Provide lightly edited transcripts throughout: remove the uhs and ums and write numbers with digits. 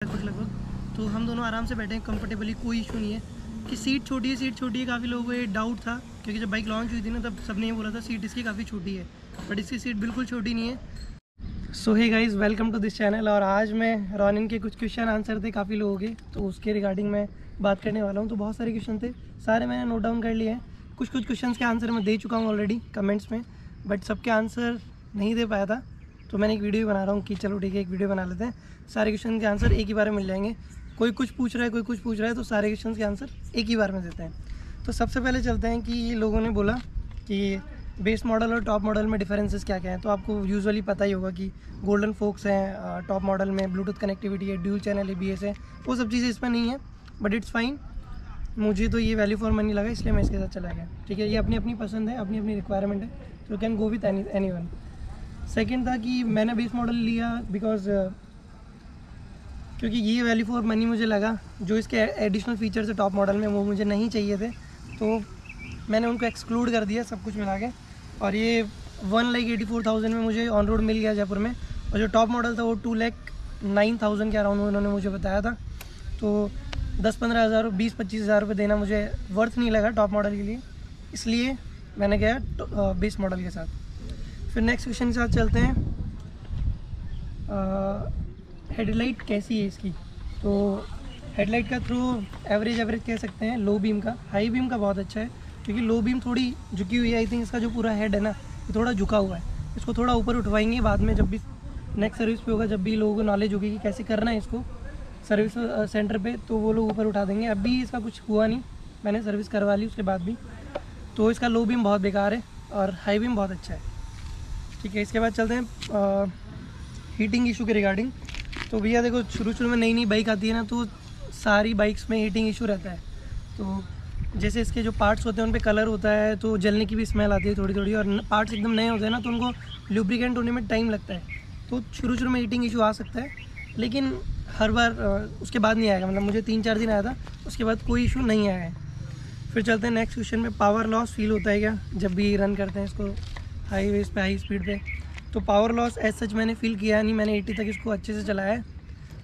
लगभग। तो हम दोनों आराम से बैठे हैं कंफर्टेबली, कोई इशू नहीं है कि सीट छोटी है। काफ़ी लोगों को ये डाउट था क्योंकि जब बाइक लॉन्च हुई थी ना, तब सबने ये बोला था सीट इसकी काफ़ी छोटी है, बट इसकी सीट बिल्कुल छोटी नहीं है। So hey guys, welcome to this channel. और आज मैं रॉनिन के कुछ क्वेश्चन आंसर थे काफ़ी लोगों के, तो उसके रिगार्डिंग मैं बात करने वाला हूँ। तो बहुत सारे क्वेश्चन थे, सारे मैंने नोट डाउन कर लिए हैं। कुछ क्वेश्चंस के आंसर मैं दे चुका हूँ ऑलरेडी कमेंट्स में, बट सबके आंसर नहीं दे पाया था, तो मैंने एक वीडियो बना रहा हूँ कि चलो ठीक है, एक वीडियो बना लेते हैं। सारे क्वेश्चन के आंसर एक ही बार में मिल जाएंगे। कोई कुछ पूछ रहा है, कोई कुछ पूछ रहा है, तो सारे क्वेश्चन के आंसर एक ही बार में देते हैं। तो सबसे पहले चलते हैं कि लोगों ने बोला कि बेस मॉडल और टॉप मॉडल में डिफरेंसेस क्या क्या हैं। तो आपको यूजुअली पता ही होगा कि गोल्डन फोक्स हैं टॉप मॉडल में, ब्लूटूथ कनेक्टिविटी है, ड्यूल चैनल ABS है, वो सब चीज़ें इसमें नहीं है, बट इट्स फाइन। मुझे तो ये वैल्यू फॉर मनी लगा, इसलिए मैं इसके साथ चला गया। ठीक है, ये अपनी अपनी पसंद है, अपनी अपनी रिक्वायरमेंट है, तो can go with any one. Second था कि मैंने बेस मॉडल लिया बिकॉज क्योंकि ये वैल्यू फॉर मनी मुझे लगा, जो इसके एडिशनल फीचर्स है टॉप मॉडल में वो मुझे नहीं चाहिए थे, तो मैंने उनको एक्सक्लूड कर दिया सब कुछ मिला के। और ये 1,84,000 में मुझे ऑन रोड मिल गया जयपुर में, और जो टॉप मॉडल था वो 2,09,000 के अराउंड उन्होंने मुझे बताया था। तो 10-15 हज़ार, 20-25 हज़ार रुपये देना मुझे वर्थ नहीं लगा टॉप मॉडल के लिए, इसलिए मैंने गया बेस मॉडल के साथ। फिर नेक्स्ट क्वेश्चन के साथ चलते हैं। हेडलाइट कैसी है इसकी? तो हेडलाइट का थ्रू एवरेज कह सकते हैं, लो बीम का। हाई बीम का बहुत अच्छा है, क्योंकि लो बीम थोड़ी झुकी हुई है। आई थिंक इसका जो पूरा हेड है ना, ये थोड़ा झुका हुआ है। इसको थोड़ा ऊपर उठवाएंगे बाद में, जब भी नेक्स्ट सर्विस पे होगा, जब भी लोगों को नॉलेज होगी कि कैसे करना है इसको सर्विस सेंटर पे, तो वो लोग ऊपर उठा देंगे। अभी इसका कुछ हुआ नहीं, मैंने सर्विस करवा ली उसके बाद भी। तो इसका लो बीम बहुत बेकार है और हाई बीम बहुत अच्छा है। ठीक है, इसके बाद चलते हैं हीटिंग इशू के रिगार्डिंग। तो भैया देखो, शुरू में नई बाइक आती है ना, तो सारी बाइक्स में हीटिंग इशू रहता है। तो जैसे इसके जो पार्ट्स होते हैं उन पे कलर होता है, तो जलने की भी स्मेल आती है थोड़ी थोड़ी, और पार्ट्स एकदम नए होते हैं ना, तो उनको लुब्रिकेंट होने में टाइम लगता है। तो शुरू में हीटिंग इशू आ सकता है, लेकिन हर बार उसके बाद नहीं आएगा। मतलब मुझे 3-4 दिन आया था, उसके बाद कोई इशू नहीं आया है। फिर चलते हैं नेक्स्ट क्वेश्चन में। पावर लॉस फील होता है क्या जब भी रन करते हैं इसको हाईवेज पे, हाई स्पीड पे? तो पावर लॉस एज सच मैंने फ़ील किया नहीं, मैंने 80 तक इसको अच्छे से चलाया है,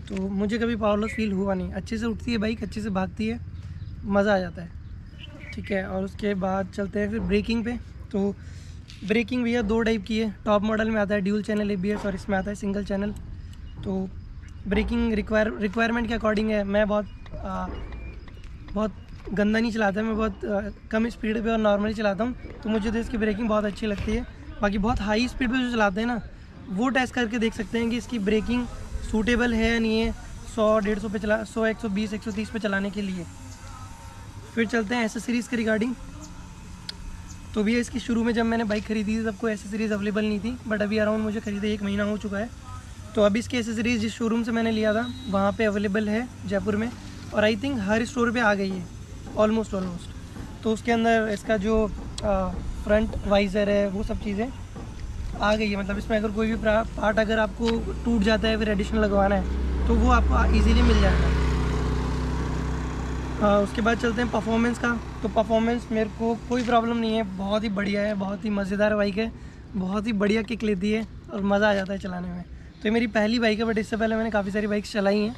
तो मुझे कभी पावर लॉस फील हुआ नहीं। अच्छे से उठती है बाइक, अच्छे से भागती है, मज़ा आ जाता है। ठीक है, और उसके बाद चलते हैं फिर ब्रेकिंग पे। तो ब्रेकिंग भैया 2 टाइप की है। टॉप मॉडल में आता है ड्यूल चैनल ABS, और इसमें आता है सिंगल चैनल। तो ब्रेकिंग रिक्वायरमेंट के अकॉर्डिंग है। मैं बहुत गंदा नहीं चलाता, मैं बहुत कम स्पीड पे और नॉर्मली चलाता हूँ, तो मुझे तो इसकी ब्रेकिंग बहुत अच्छी लगती है। बाकी बहुत हाई स्पीड पे जो चलाते हैं ना, वो टेस्ट करके देख सकते हैं कि इसकी ब्रेकिंग सूटेबल है या नहीं है 100-150 पे 100, 120, 130 पे चलाने के लिए। फिर चलते हैं एसेसरीज़ के रिगार्डिंग। तो भैया इसकी शुरू में जब मैंने बाइक खरीदी थी तब कोई एसेसरीज़ अवेलेबल नहीं थी, बट अभी अराउंड मुझे खरीदे 1 महीना हो चुका है। तो अभी इसकी एसेसरीज़ जिस शोरूम से मैंने लिया था वहाँ पे अवेलेबल है जयपुर में, और आई थिंक हर स्टोर पे आ गई है ऑलमोस्ट। तो उसके अंदर इसका जो फ्रंट वाइज़र है, वो सब चीज़ें आ गई है। मतलब इसमें अगर कोई भी पार्ट अगर आपको टूट जाता है, फिर एडिशनल लगवाना है, तो वो आपको ईज़िली मिल जाएगा। उसके बाद चलते हैं परफॉर्मेंस का। तो परफॉर्मेंस मेरे को कोई प्रॉब्लम नहीं है, बहुत ही बढ़िया है, बहुत ही मज़ेदार बाइक है, बहुत ही बढ़िया किक लेती है और मज़ा आ जाता है चलाने में। तो ये मेरी पहली बाइक है, बट इससे पहले मैंने काफ़ी सारी बाइक्स चलाई हैं,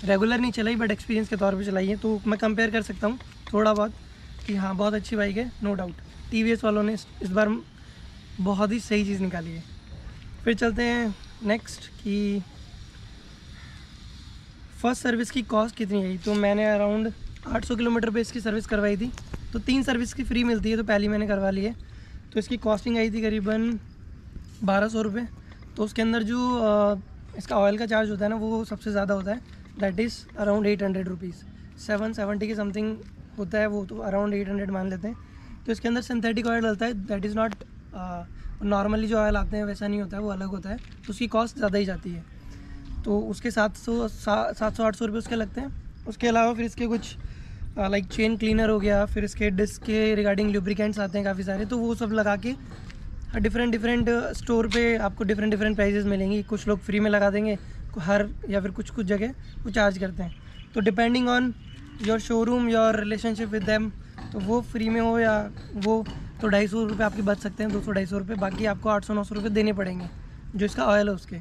रेगुलर नहीं चलाई, बट एक्सपीरियंस के तौर पे चलाई है। तो मैं कंपेयर कर सकता हूँ थोड़ा बहुत कि हाँ, बहुत अच्छी बाइक है, नो डाउट। TVS वालों ने इस बार बहुत ही सही चीज़ निकाली है। फिर चलते हैं नेक्स्ट कि फर्स्ट सर्विस की कॉस्ट कितनी आई। तो मैंने अराउंड 800 किलोमीटर पे इसकी सर्विस करवाई थी। तो 3 सर्विस की फ्री मिलती है, तो पहली मैंने करवा ली है। तो इसकी कॉस्टिंग आई थी करीबन 1200 रुपये। तो उसके अंदर जो इसका ऑयल का चार्ज होता है ना, वो सबसे ज़्यादा होता है, दैट इज़ अराउंड 800 रुपीज़। 770 के समथिंग होता है वो, तो अराउंड 800 मान लेते हैं। तो इसके अंदर सिंथेटिक ऑयल डलता है, दैट इज़ नॉट नॉर्मली जो ऑयल आते हैं वैसा नहीं होता है, वो अलग होता है, तो उसकी कॉस्ट ज़्यादा ही जाती है। तो उसके 700-800 रुपये उसके लगते हैं। उसके अलावा फिर इसके कुछ लाइक चेन क्लीनर हो गया, फिर इसके डिस्क के रिगार्डिंग लुब्रिकेंट्स आते हैं काफ़ी सारे, तो वो सब लगा के डिफरेंट स्टोर पे आपको डिफरेंट प्राइजेस मिलेंगी। कुछ लोग फ्री में लगा देंगे या फिर कुछ जगह वो चार्ज करते हैं। तो depending on your showroom, your relationship with them, तो वो फ्री में हो या वो, तो 250 रुपये आपके बच सकते हैं, 200-250 रुपये। बाकी आपको 800-900 रुपये देने पड़ेंगे जो इसका ऑयल है उसके।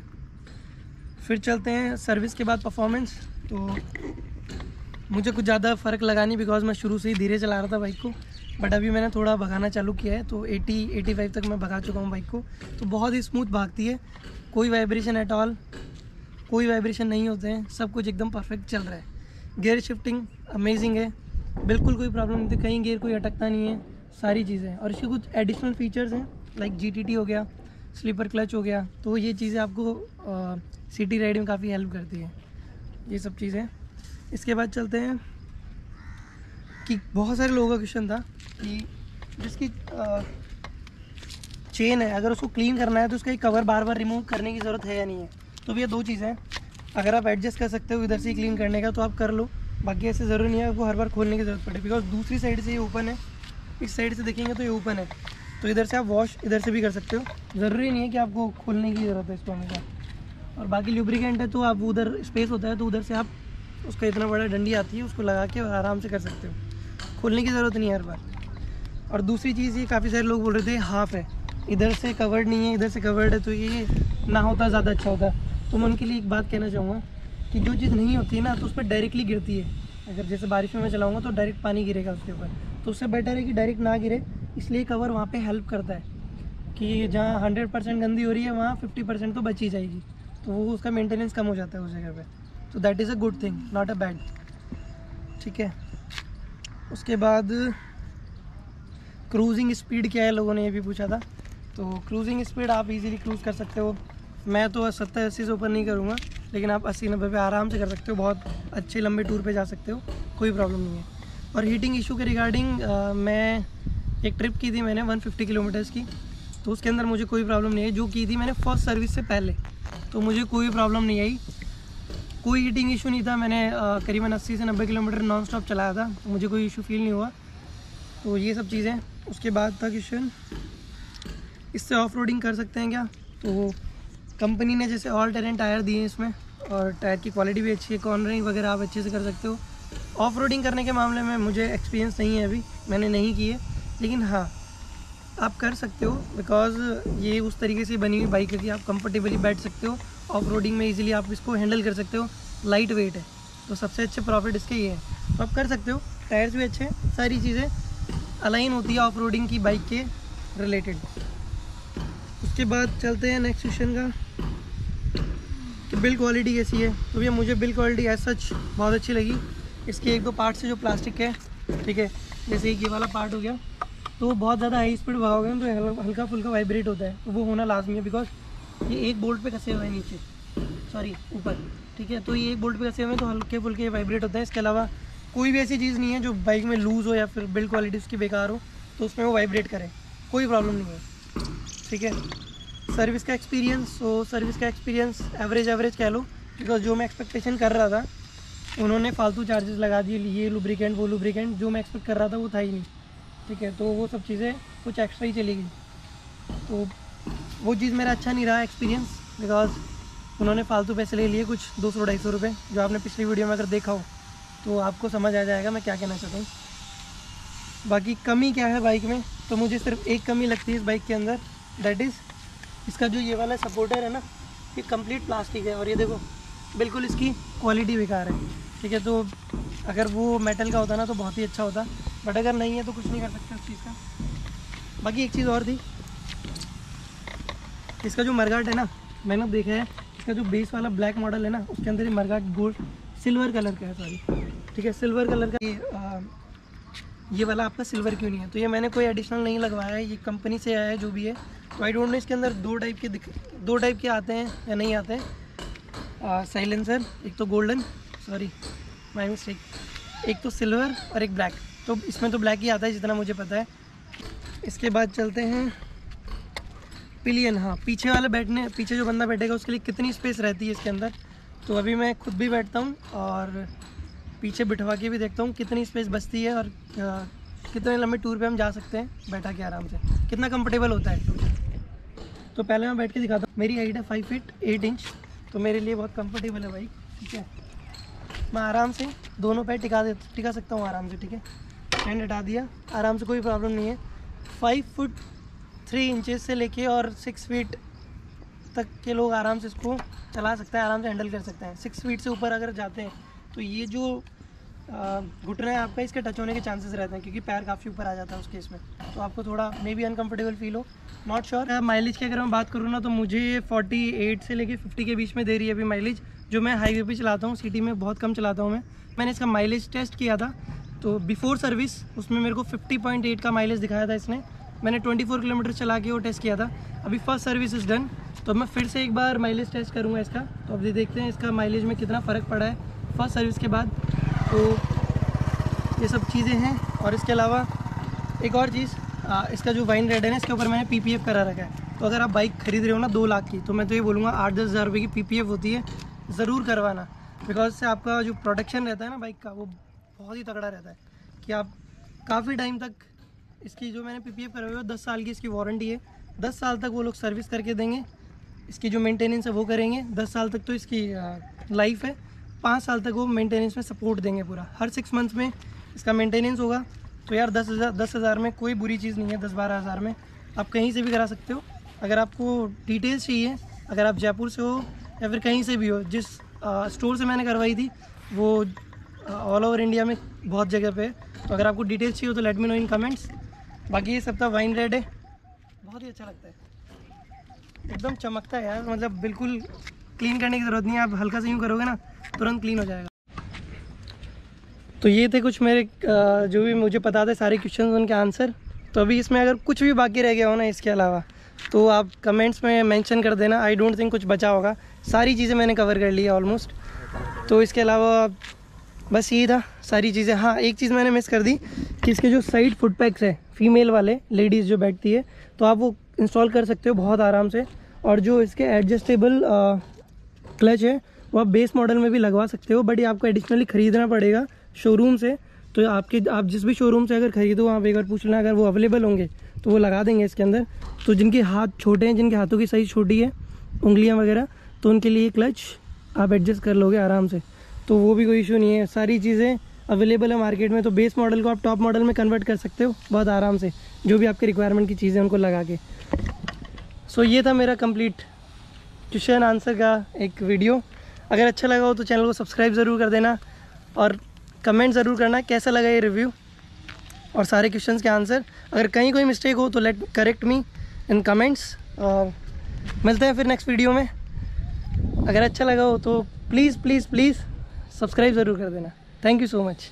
फिर चलते हैं सर्विस के बाद परफॉर्मेंस। तो मुझे कुछ ज़्यादा फ़र्क लगा नहीं बिकॉज मैं शुरू से ही धीरे चला रहा था बाइक को, बट अभी मैंने थोड़ा भगाना चालू किया है तो 80-85 तक मैं भगा चुका हूँ बाइक को। तो बहुत ही स्मूथ भागती है, कोई वाइब्रेशन एट ऑल, कोई वाइब्रेशन नहीं होते हैं, सब कुछ एकदम परफेक्ट चल रहा है। गियर शिफ्टिंग अमेजिंग है, बिल्कुल कोई प्रॉब्लम नहीं थी, कहीं गियर कोई अटकता नहीं है, सारी चीज़ें। और इसके कुछ एडिशनल फीचर्स हैं लाइक GTT हो गया, स्लीपर क्लच हो गया, तो ये चीज़ें आपको सिटी राइड में काफ़ी हेल्प करती है, ये सब चीज़ें। इसके बाद चलते हैं कि बहुत सारे लोगों का क्वेश्चन था कि जिसकी चेन है अगर उसको क्लीन करना है तो उसका एक कवर बार बार रिमूव करने की ज़रूरत है या नहीं है। तो भैया दो चीज़ें हैं, अगर आप एडजस्ट कर सकते हो इधर से क्लीन करने का तो आप कर लो, बाकी ऐसे ज़रूरी नहीं है आपको हर बार खोलने की ज़रूरत पड़े, बिकॉज दूसरी साइड से ये ओपन है, इस साइड से देखेंगे तो ये ओपन है, तो इधर से आप वॉश इधर से भी कर सकते हो, ज़रूरी नहीं है कि आपको खोलने की ज़रूरत है इसको हमेशा। और बाकी लुब्रिकेंट है तो आप उधर स्पेस होता है तो उधर से आप उसका इतना बड़ा डंडी आती है उसको लगा के आराम से कर सकते हो, खोलने की ज़रूरत नहीं है हर बार। और दूसरी चीज़ ये काफ़ी सारे लोग बोल रहे थे हाफ है, इधर से कवर्ड नहीं है इधर से कवर्ड है, तो ये ना होता ज़्यादा अच्छा होता। तो मैं उनके लिए एक बात कहना चाहूँगा कि जो चीज़ नहीं होती है ना तो उस पर डायरेक्टली गिरती है, अगर जैसे बारिश में मैं चलाऊँगा तो डायरेक्ट पानी गिरेगा उसके ऊपर, तो उससे बेटर है कि डायरेक्ट ना गिरे, इसलिए कवर वहाँ पे हेल्प करता है कि जहाँ 100% गंदी हो रही है वहाँ 50% तो बच ही जाएगी, तो वो उसका मेंटेनेंस कम हो जाता है उस जगह पे, तो that is a good thing not a bad. ठीक है, उसके बाद क्रूजिंग स्पीड क्या है लोगों ने ये भी पूछा था। तो क्रूजिंग स्पीड आप इजीली क्रूज़ कर सकते हो, मैं तो 70-80 से ऊपर नहीं करूँगा, लेकिन आप 80-90 पे आराम से कर सकते हो, बहुत अच्छे लंबे टूर पे जा सकते हो, कोई प्रॉब्लम नहीं है। और हीटिंग इशू के रिगार्डिंग मैं एक ट्रिप की थी मैंने 150 किलोमीटर्स की, तो उसके अंदर मुझे कोई प्रॉब्लम नहीं आई, जो की थी मैंने फर्स्ट सर्विस से पहले, तो मुझे कोई प्रॉब्लम नहीं आई, कोई हीटिंग इशू नहीं था। मैंने करीबन 80 से 90 किलोमीटर नॉन स्टॉप चलाया था, तो मुझे कोई इशू फील नहीं हुआ। तो ये सब चीज़ें। उसके बाद था क्वेश्चन इससे ऑफ रोडिंग कर सकते हैं क्या, तो कंपनी ने जैसे ऑल टेरेन टायर दिए हैं इसमें, और टायर की क्वालिटी भी अच्छी है, कॉर्नरिंग वगैरह आप अच्छे से कर सकते हो। ऑफ रोडिंग करने के मामले में मुझे एक्सपीरियंस नहीं है, अभी मैंने नहीं की है, लेकिन हाँ आप कर सकते हो, बिकॉज ये उस तरीके से बनी हुई बाइक है कि आप कंफर्टेबली बैठ सकते हो, ऑफ रोडिंग में इजीली आप इसको हैंडल कर सकते हो, लाइट वेट है, तो सबसे अच्छे प्रॉफिट इसके ये है, तो आप कर सकते हो। टायर्स भी अच्छे हैं, सारी चीज़ें अलाइन होती है ऑफ रोडिंग की बाइक के रिलेटेड। उसके बाद चलते हैं नेक्स्ट क्वेश्चन का कि बिल्ड क्वालिटी कैसी है। तो भैया मुझे बिल्ड क्वालिटी एज सच बहुत अच्छी लगी, इसके एक दो पार्ट से जो प्लास्टिक है, ठीक है, जैसे ये वाला पार्ट हो गया, तो बहुत ज़्यादा हाई स्पीड भगाओगे तो हल्का फुल्का वाइब्रेट होता है, तो वो होना लाजमी है, बिकॉज ये एक बोल्ट पे कसे हुए हैं नीचे, सॉरी ऊपर, ठीक है, तो ये एक बोल्ट पे कसे हुए हैं तो हल्के फुल्के वाइब्रेट होते हैं। इसके अलावा कोई भी ऐसी चीज़ नहीं है जो बाइक में लूज़ हो या फिर बिल्ड क्वालिटी उसकी बेकार हो तो उसमें वो वाइब्रेट करे, कोई प्रॉब्लम नहीं है। ठीक है, सर्विस का एक्सपीरियंस, तो सर्विस का एक्सपीरियंस एवरेज कह लो, बिकॉज जो मैं एक्सपेक्टेशन कर रहा था उन्होंने फालतू चार्जेस लगा दिए, ये लुब्रिकेंट वो लुब्रिकेंट, जो मैं एक्सपेक्ट कर रहा था वो था ही नहीं। ठीक है, तो वो सब चीज़ें कुछ एक्स्ट्रा ही चली गई, तो वो चीज़ मेरा अच्छा नहीं रहा एक्सपीरियंस, बिकॉज उन्होंने फालतू पैसे ले लिए कुछ 200-250 रुपये, जो आपने पिछली वीडियो में अगर देखा हो तो आपको समझ आ जाएगा मैं क्या कहना चाहता हूँ। बाकी कमी क्या है बाइक में, तो मुझे सिर्फ एक कमी लगती है इस बाइक के अंदर, दैट इज़ इसका जो ये वाला सपोर्टर है ना, ये कंप्लीट प्लास्टिक है, और ये देखो बिल्कुल इसकी क्वालिटी बेकार है। ठीक है, तो अगर वो मेटल का होता ना तो बहुत ही अच्छा होता, बट अगर नहीं है तो कुछ नहीं कर सकते उस चीज़ का। बाकी एक चीज़ और थी, इसका जो मरगाट है ना, मैंने देखा है इसका जो बेस वाला ब्लैक मॉडल है ना, उसके अंदर ये मरगाट गोल्ड सिल्वर कलर का है, सॉरी, ठीक है, सिल्वर कलर का। ये वाला आपका सिल्वर क्यों नहीं है, तो ये मैंने कोई एडिशनल नहीं लगवाया है, ये कंपनी से आया है जो भी है, तो आई डोंट नो इसके अंदर दो टाइप के आते हैं या नहीं आते हैं साइलेंसर, एक तो गोल्डन, सॉरी माय मिस्टेक, एक तो सिल्वर और एक ब्लैक, तो इसमें तो ब्लैक ही आता है जितना मुझे पता है। इसके बाद चलते हैं पिलियन, हाँ पीछे वाले पीछे जो बंदा बैठेगा उसके लिए कितनी स्पेस रहती है इसके अंदर, तो अभी मैं खुद भी बैठता हूँ और पीछे बिठवा के भी देखता हूँ कितनी स्पेस बचती है, और कितने लंबे टूर पे हम जा सकते हैं बैठा के आराम से, कितना कंफर्टेबल होता है टूर। तो पहले मैं बैठ के दिखाता हूँ, मेरी हाइट है 5 फीट 8 इंच, तो मेरे लिए बहुत कंफर्टेबल है बाइक। ठीक है, मैं आराम से दोनों पैर टिका सकता हूँ आराम से। ठीक है, हैंड हटा दिया आराम से, कोई प्रॉब्लम नहीं है। 5 फुट 3 इंचेस से लेके और 6 फीट तक के लोग आराम से इसको चला सकते हैं, आराम से हैंडल कर सकते हैं। 6 फीट से ऊपर अगर जाते हैं तो ये जो घुटना है आपका, इसके टच होने के चांसेस रहते हैं, क्योंकि पैर काफ़ी ऊपर आ जाता है उस केस में, तो आपको थोड़ा मे बी अनकंफर्टेबल फील हो, नॉट श्योर। माइलेज की अगर मैं बात करूँ ना, तो मुझे 48 से लेके 50 के बीच में दे रही है अभी माइलेज, जो मैं हाईवे पे चलाता हूँ। सिटी में बहुत कम चलाता हूँ मैंने इसका माइलेज टेस्ट किया था, तो बिफोर सर्विस उसमें मेरे को 50.8 का माइलेज दिखाया था इसने। मैंने 24 किलोमीटर चला के वो टेस्ट किया था। अभी फर्स्ट सर्विस इज़ डन, तो मैं फिर से एक बार माइलेज टेस्ट करूँगा इसका। तो अब देखते हैं इसका माइलेज में कितना फ़र्क पड़ा है फर्स्ट सर्विस के बाद। तो ये सब चीज़ें हैं। और इसके अलावा एक और चीज़, इसका जो वाइन रेड है ना, इसके ऊपर मैंने PPF करा रखा है। तो अगर आप बाइक खरीद रहे हो ना 2 लाख की, तो मैं तो ये बोलूँगा 8-10 हज़ार रुपये की PPF होती है, ज़रूर करवाना। बिकॉज से आपका जो प्रोटेक्शन रहता है ना बाइक का, वो बहुत ही तगड़ा रहता है कि आप काफ़ी टाइम तक इसकी, जो मैंने PPF करवाई है 10 साल की इसकी वारंटी है। 10 साल तक वो लोग सर्विस करके देंगे, इसकी जो मेंटेनेंस है वो करेंगे। 10 साल तक तो इसकी लाइफ है, 5 साल तक वो मेंटेनेंस में सपोर्ट देंगे पूरा। हर 6 मंथ्स में इसका मेंटेनेंस होगा। तो यार 10,000 में कोई बुरी चीज़ नहीं है। 10-12 हज़ार में आप कहीं से भी करा सकते हो। अगर आपको डिटेल्स चाहिए, अगर आप जयपुर से हो या फिर कहीं से भी हो, जिस स्टोर से मैंने करवाई थी वो ऑल ओवर इंडिया में बहुत जगह पे है। तो अगर आपको डिटेल्स चाहिए तो लेट मी नो इन कमेंट्स। बाकी ये सब था वाइन रेड है, बहुत ही अच्छा लगता है, एकदम चमकता है यार। मतलब बिल्कुल क्लीन करने की ज़रूरत नहीं है, आप हल्का से यूँ करोगे ना तुरंत क्लीन हो जाएगा। तो ये थे कुछ मेरे जो भी मुझे पता थे सारे क्वेश्चंस, उनके आंसर। तो अभी इसमें अगर कुछ भी बाकी रह गया हो ना इसके अलावा, तो आप कमेंट्स में मेंशन कर देना। आई डोंट थिंक कुछ बचा होगा, सारी चीज़ें मैंने कवर कर ली है ऑलमोस्ट। तो इसके अलावा बस यही था सारी चीज़ें। हाँ, एक चीज़ मैंने मिस कर दी कि इसके जो साइड फुट पैक्स है फीमेल वाले, लेडीज़ जो बैठती है, तो आप वो इंस्टॉल कर सकते हो बहुत आराम से। और जो इसके एडजस्टेबल क्लच है वो आप बेस मॉडल में भी लगवा सकते हो, बट ये आपको एडिशनली ख़रीदना पड़ेगा शोरूम से। तो आप जिस भी शोरूम से अगर ख़रीदो, आप एक बार पूछ लेना, अगर वो अवेलेबल होंगे तो वो लगा देंगे इसके अंदर। तो जिनके हाथ छोटे हैं, जिनके हाथों की साइज़ छोटी है, उंगलियां वगैरह, तो उनके लिए क्लच आप एडजस्ट कर लोगे आराम से, तो वो भी कोई इशू नहीं है। सारी चीज़ें अवेलेबल है मार्केट में। तो बेस मॉडल को आप टॉप मॉडल में कन्वर्ट कर सकते हो बहुत आराम से, जो भी आपके रिक्वायरमेंट की चीज़ें उनको लगा के। सो ये था मेरा कंप्लीट क्वेश्चन आंसर का एक वीडियो। अगर अच्छा लगा हो तो चैनल को सब्सक्राइब ज़रूर कर देना और कमेंट ज़रूर करना कैसा लगा ये रिव्यू और सारे क्वेश्चंस के आंसर। अगर कहीं कोई मिस्टेक हो तो let correct me in comments. मिलते हैं फिर नेक्स्ट वीडियो में। अगर अच्छा लगा हो तो प्लीज़ प्लीज़ प्लीज़ सब्सक्राइब ज़रूर कर देना। Thank you so much.